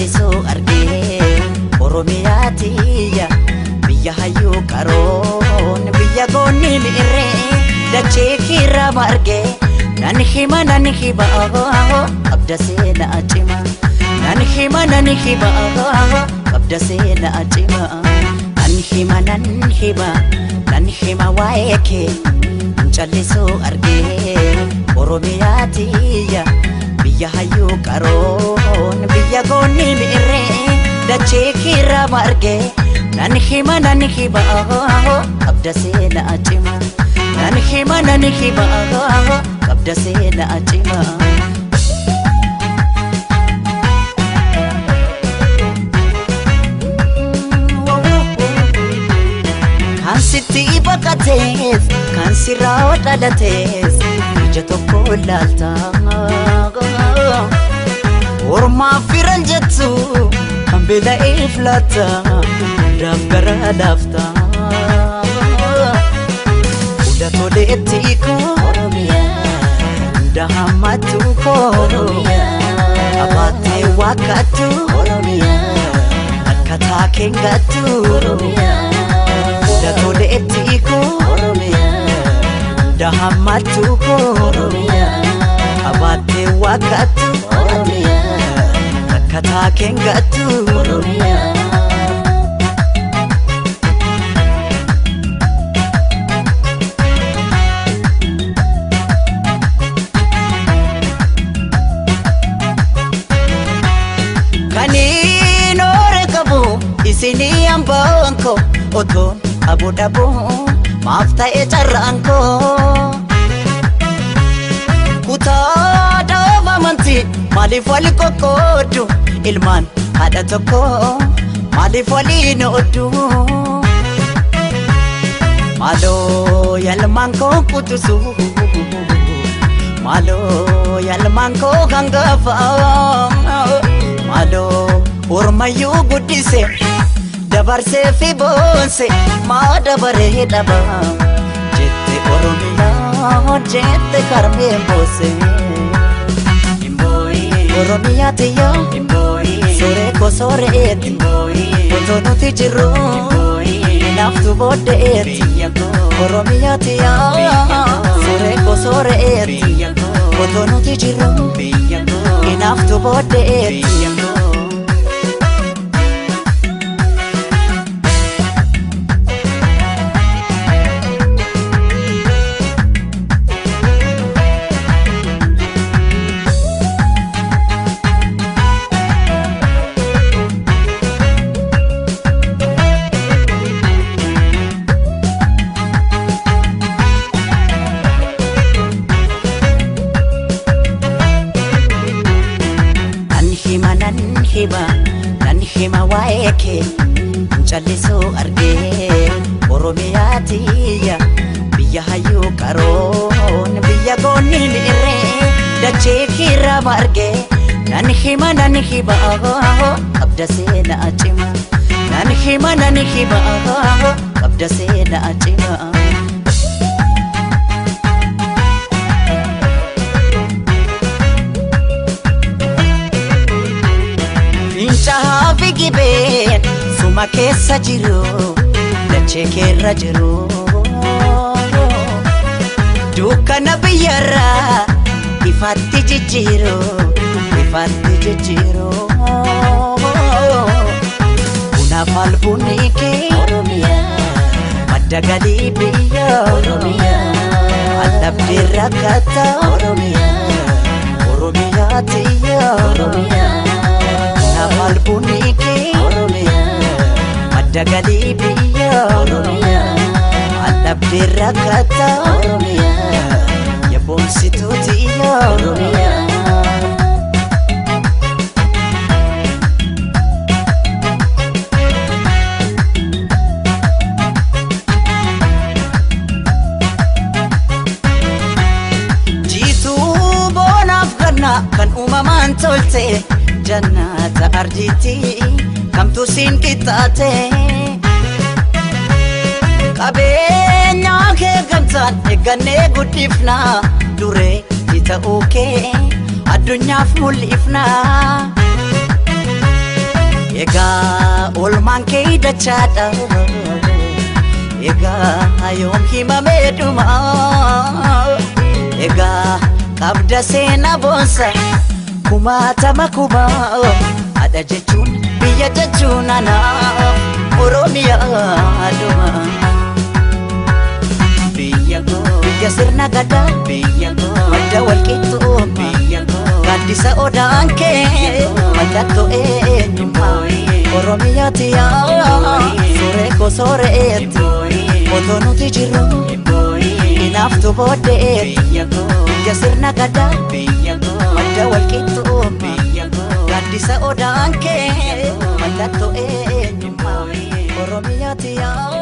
callisoo argee Oromiyaatiyya biyya hayyuu qaroon biyya goonni mi'irree dachee kiirraa margee nan hima qabda seenaa cima nan hima qabda seenaa cima nan hima waa'ee kee callisoo argee Oromiyaatiyya biyya hayyuu qaroon biyya goonni mi'irree dachee kiirraa margee nan hima qabda seenaa cima nan hima qabda seenaa cima kan sitti baqatees kan sirraa dhalatees ija tokko laaltaa ormaaf firan jettu kan beela'eef laata hundaaf gara laaftaa hunda toleetti koo hunda hammattu koo abaatee wakkattu akkataa keengattu hunda toleetti koo hunda hammattu koo abaatee wakkattu akkataa keengattu Isinii ambaanko otoon abudaboo maaf ta'e carraanko kutaa dhaabamanti maaliif wali qoqqoodu ilmaan haadha tokko maaliif waliin ooddu maaloo yalmaan koo kutusu maaloo yalmaan koo hangafa maaloo ormayyuu guddise dabarsee fi boonse maa dabaree dhaba jette Oromiyaa jette karmeen boose Oromiyaatiyya sooree koo sooreetti otoo nuti jirru naaftu booddeetti Oromiyaatiyya sooree koo sooreetti otoo nuti jirru naaftu booddeetti nan hima waa'ee kee callisoo argee Oromiyaatiyya biyya hayyuu qaroon biyya goonni mi'irree dachee kiirraa margee nan hima qabda seenaa cima nan hima qabda seenaa cima Fincaa'aa fi gibeen suma keessa jiru dachee keerra jiru dukkana biyyarraa ifaatti jijjiiru bunaaf albunni kee madda galii biyya allabdii rakkata Oromiyaatiyya albunni kee madda galii biyya allabdii rakkata yaboomsituutiyya jiituu boonaaf ganna kan uumamaan tolte jannata arjiiti kamtu siin qixxaate qabeenyaa kee gamtaan eeggannee guddifna duree ta'uu kee addunyaaf mul'ifna Egaa olmaan kee dachaadha Egaa yoom himamee dhuma Egaa qabda seenaa boonsa kumaatama kumaa Haadha jechuun biyya jechuun ana Oromiyaa dhuma Biyya sirna gadaa madda walqixxuu Gaaddisa odaan kee mallattoo eenyummaa Oromiyaati yaa suuree koo sooreetti Otoo nuti jirru hinaaftu booddeetti Biyya sirna gadaa madda walqixxuu Gaaddisa odaan kee mallattoo eenyummaa Oromiyaati yaa